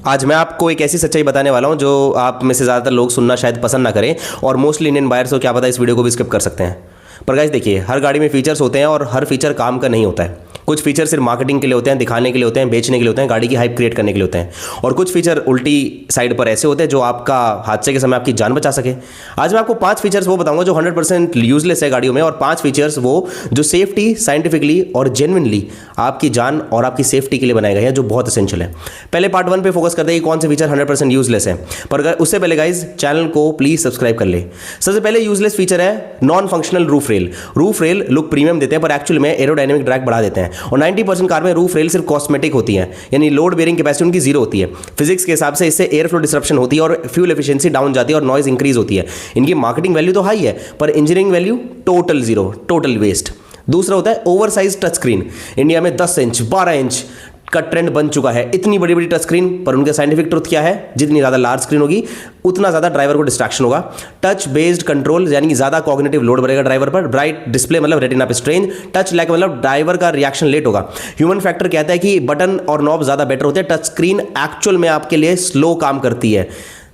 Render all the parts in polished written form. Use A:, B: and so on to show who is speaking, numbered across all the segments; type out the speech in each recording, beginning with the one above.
A: आज मैं आपको एक ऐसी सच्चाई बताने वाला हूं जो आप में से ज़्यादातर लोग सुनना शायद पसंद ना करें और मोस्टली इंडियन बायर्स को क्या पता इस वीडियो को भी स्किप कर सकते हैं। पर गाइस देखिए, हर गाड़ी में फीचर्स होते हैं और हर फीचर काम का नहीं होता है। कुछ फीचर सिर्फ मार्केटिंग के लिए होते हैं, दिखाने के लिए होते हैं, बेचने के लिए होते हैं, गाड़ी की हाइप क्रिएट करने के लिए होते हैं। और कुछ फीचर उल्टी साइड पर ऐसे होते हैं जो आपका हादसे के समय आपकी जान बचा सके। आज मैं आपको 5 फीचर्स वो बताऊंगा जो 100% यूजलेस है गाड़ियों में, और 5 फीचर्स वो जो सेफ्टी, साइंटिफिकली और जेन्युइनली आपकी जान और आपकी सेफ्टी के लिए बनाए गए हैं, जो बहुत एसेंशियल है। पहले पार्ट 1 पे फोकस करते हैं कि कौन से फीचर 100% यूजलेस है। पर उससे पहले गाइज चैनल को प्लीज सब्सक्राइब कर ले। सबसे पहले यूजलेस फीचर है non functional roof rail. Roof rail look premium देते हैं पर एक्चुअल में एरोडायनेमिक ड्रैग बढ़ा देते हैं, और 90% कार में रूफ रेल सिर्फ कॉस्मेटिक होती है, यानी लोड बेयरिंग कैपेसिटी उनकी जीरो होती है। फिजिक्स के हिसाब से इससे एयर फ्लो डिसरप्शन होती है और फ्यूल एफिशिएंसी डाउन जाती है और नॉइज इंक्रीज होती है। इनकी मार्केटिंग वैल्यू तो हाई है पर engineering value total zero, total waste. दूसरा होता है over size touch screen. India में 10 इंच 12 इंच का ट्रेंड बन चुका है, इतनी बड़ी बड़ी टच स्क्रीन। पर उनका साइंटिफिक ट्रुथ क्या है? जितनी ज़्यादा लार्ज स्क्रीन होगी उतना ज़्यादा ड्राइवर को डिस्ट्रैक्शन होगा। टच बेस्ड कंट्रोल यानी कि ज़्यादा कॉग्निटिव लोड बढ़ेगा ड्राइवर पर। ब्राइट डिस्प्ले मतलब रेटिना पे स्ट्रेन। टच लैग मतलब ड्राइवर का रिएक्शन लेट होगा। ह्यूमन फैक्टर कहता है कि बटन और नॉब ज़्यादा बेटर होते हैं, टच स्क्रीन एक्चुअल में आपके लिए स्लो काम करती है।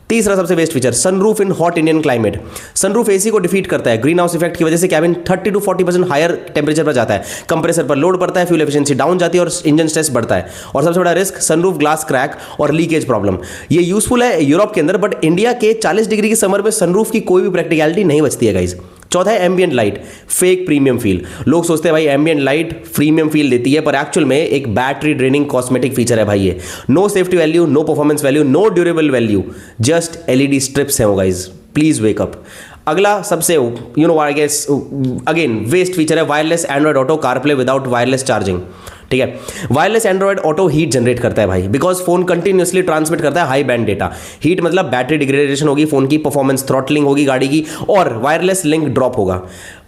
A: तीसरा सबसे best feature sunroof in hot Indian climate. Sunroof AC को डिफीट करता है। ग्रीन हाउस इफेक्ट की वजह से कैबिन 30 to 40% हायर टेंपरेचर पर जाता है, कंप्रेसर पर लोड पड़ता है, फ्यूल एफिशिएंसी डाउन जाती है और इंजन स्ट्रेस बढ़ता है। और सबसे बड़ा रिस्क सनरूफ ग्लास क्रैक और लीकेज प्रॉब्लम। ये यूजफुल है यूरोप के अंदर, बट इंडिया के 40 डिग्री के समर में सनरूफ की कोई भी प्रैक्टिकलिटी नहीं बचती है गाइज। चौथा है ambient light, fake premium feel. लोग सोचते हैं भाई एम्बिएंट लाइट प्रीमियम फील देती है, पर एक्चुअल में एक बैटरी ड्रेनिंग कॉस्मेटिक फीचर है भाई ये। No safety value, no performance value, no durable value, just LED strips हैं वो गाइज। Please wake up. अगला सबसे I guess again waste feature है wireless Android Auto CarPlay without wireless charging. ठीक है, wireless Android Auto heat generate करता है भाई, बिकॉज फोन कंटिन्यूअसली ट्रांसमिट करता है हाई बैंड डेटा। हीट मतलब बैटरी डिग्रेडेशन होगी, फोन की परफॉर्मेंस थ्रॉटलिंग होगी गाड़ी की, और वायरलेस लिंक ड्रॉप होगा।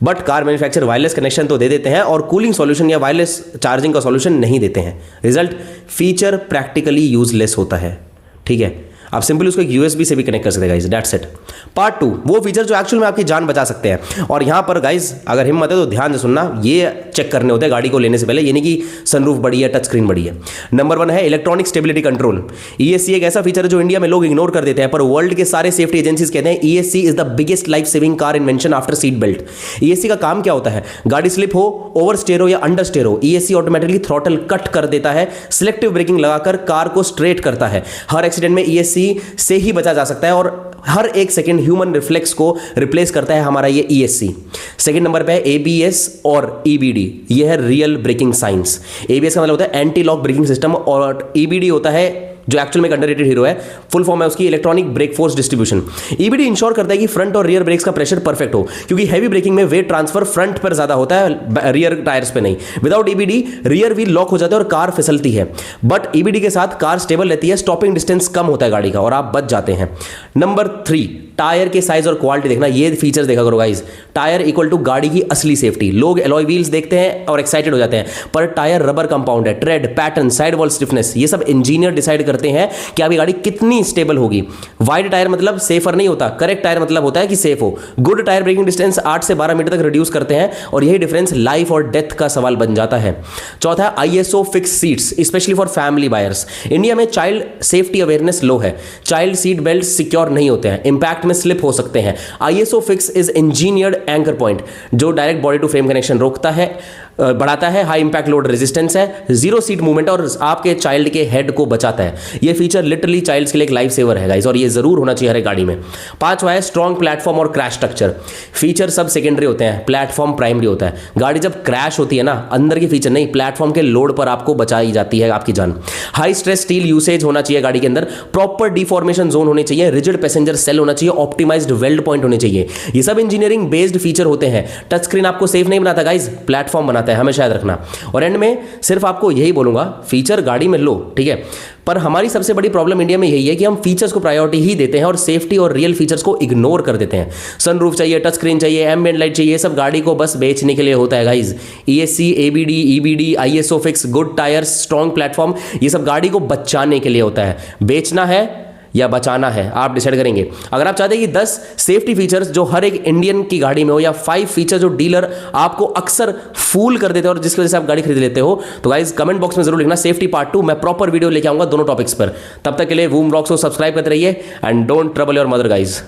A: But car manufacture wireless connection तो दे देते हैं और कूलिंग सॉल्यूशन या वायरलेस चार्जिंग का सॉल्यूशन नहीं देते हैं। रिजल्ट फीचर प्रैक्टिकली यूजलेस होता है। ठीक है, आप सिंपली उसको एक यूएसबी से भी कनेक्ट कर सकते हैं गाइज, दैट्स इट। पार्ट 2 वो फीचर जो एक्चुअल में आपकी जान बचा सकते हैं, और यहां पर गाइज अगर हिम्मत है तो ध्यान से सुनना, ये चेक करने होते हैं गाड़ी को लेने से पहले, यानी कि सनरूफ बड़ी है, टच स्क्रीन बड़ी है। नंबर 1 है इलेक्ट्रॉनिक स्टेबिलिटी कंट्रोल। ईएससी एक ऐसा फीचर है जो इंडिया में लोग इग्नोर कर देते हैं, पर वर्ल्ड के सारे सेफ्टी एजेंसीज कहते हैं ESC is the biggest life saving car invention after seat belt. ESC का काम क्या होता है? गाड़ी स्लिप हो, ओवर स्टेयर हो या अंडर स्टेयर हो, ईएससी ऑटोमेटिकली थ्रॉटल कट कर देता है, सिलेक्टिव ब्रेकिंग लगाकर कार को स्ट्रेट करता है। हर एक्सीडेंट में ईएससी से ही बचा जा सकता है और हर एक सेकंड ह्यूमन रिफ्लेक्स को रिप्लेस करता है हमारा ये ईएससी। सेकंड नंबर पे है एबीएस और ईबीडी। ये है रियल ब्रेकिंग साइंस। एबीएस का मतलब होता है एंटी लॉक ब्रेकिंग सिस्टम, और ईबीडी होता है जो एक्चुअल में एक अंडररेटेड हीरो है, फुल फॉर्म है उसकी electronic brake force distribution. EBD ensure करता है कि फ्रंट और रियर ब्रेक्स का प्रेशर परफेक्ट हो, क्योंकि हैवी ब्रेकिंग में वेट ट्रांसफर फ्रंट पर ज्यादा होता है, रियर टायर्स पे नहीं। Without EBD rear wheel lock हो जाता है और कार फिसलती है, बट ईबीडी के साथ कार स्टेबल रहती है, स्टॉपिंग डिस्टेंस कम होता है गाड़ी का और आप बच जाते हैं। नंबर 3 टायर के साइज और क्वालिटी देखना, ये फीचर्स देखा करो गाइस। टायर इक्वल टू गाड़ी की असली सेफ्टी। लोग एलॉय व्हील्स देखते हैं और एक्साइटेड हो जाते हैं, पर टायर रबर कंपाउंड है। Trade pattern, side wall stiffness, ये सब इंजीनियर डिसाइड करते हैं कि आपकी गाड़ी कितनी स्टेबल होगी। वाइड टायर मतलब सेफर नहीं होता, करेक्ट टायर मतलब होता है कि सेफ हो। गुड टायर ब्रेकिंग डिस्टेंस 8 से 12 मीटर तक रिड्यूस करते हैं, और यही डिफरेंस लाइफ और डेथ का सवाल बन जाता है। चौथा है ISO fix seats, specially for family buyers. India में चाइल्ड सेफ्टी अवेयरनेस लो है, चाइल्ड सीट बेल्ट सिक्योर नहीं होते हैं, इंपैक्ट में स्लिप हो सकते हैं। ISOFIX is engineered anchor point, जो direct body to frame connection रोकता है, बढ़ाता है, हाई इंपैक्ट लोड रेजिस्टेंस है, जीरो सीट मूवमेंट और आपके चाइल्ड के हेड को बचाता है। ये फीचर लिटरली चाइल्ड्स के लिए एक लाइफ सेवर है गाइस, और ये जरूर होना चाहिए हर एक गाड़ी में। पांचवा है स्ट्रॉन्ग प्लेटफॉर्म और क्रैश स्ट्रक्चर। फीचर सब सेकेंडरी होते हैं, प्लेटफॉर्म प्राइमरी होता है। गाड़ी जब क्रैश होती है ना, अंदर की फीचर नहीं, प्लेटफॉर्म के लोड पर आपको बचाई जाती है आपकी जान। हाई स्ट्रेस स्टील यूसेज होना चाहिए गाड़ी के अंदर, प्रॉपर डिफॉर्मेशन जोन होने चाहिए, रिजिड पैसेंजर सेल होना चाहिए, ऑप्टिमाइज्ड वेल्ड पॉइंट होने चाहिए। ये सब इंजीनियरिंग बेस्ड फीचर होते हैं। टच स्क्रीन आपको सेफ नहीं बनाता गाइज, प्लेटफॉर्म बनाता है, हमेशा याद रखना। और एंड में सिर्फ आपको यही बोलूंगा, फीचर गाड़ी में लो, ठीक है, पर हमारी सबसे बड़ी प्रॉब्लम इंडिया में यही है कि हम फीचर्स को प्रायोरिटी ही देते हैं और सेफ्टी और रियल फीचर्स को इग्नोर कर देते हैं। सनरूफ चाहिए, टच स्क्रीन चाहिए, एम्बिएंट लाइट चाहिए, सब गाड़ी को बस बेचने के लिए होता है guys. ESC, ABD, EBD, ISO fix, good tyres, strong platform, ये सब गाड़ी को बचाने के लिए होता है। बेचना है या बचाना है, आप डिसाइड करेंगे। अगर आप चाहते हैं कि 10 सेफ्टी फीचर्स जो हर एक इंडियन की गाड़ी में हो, या 5 फीचर जो डीलर आपको अक्सर फूल कर देते हैं और जिसकी वजह से आप गाड़ी खरीद लेते हो, तो गाइस कमेंट बॉक्स में जरूर लिखना सेफ्टी पार्ट 2। मैं प्रॉपर वीडियो लेके आऊंगा दोनों टॉपिक्स पर। तब तक के लिए वूम व्लॉग्स को सब्सक्राइब करते रहिए and don't trouble your mother guys.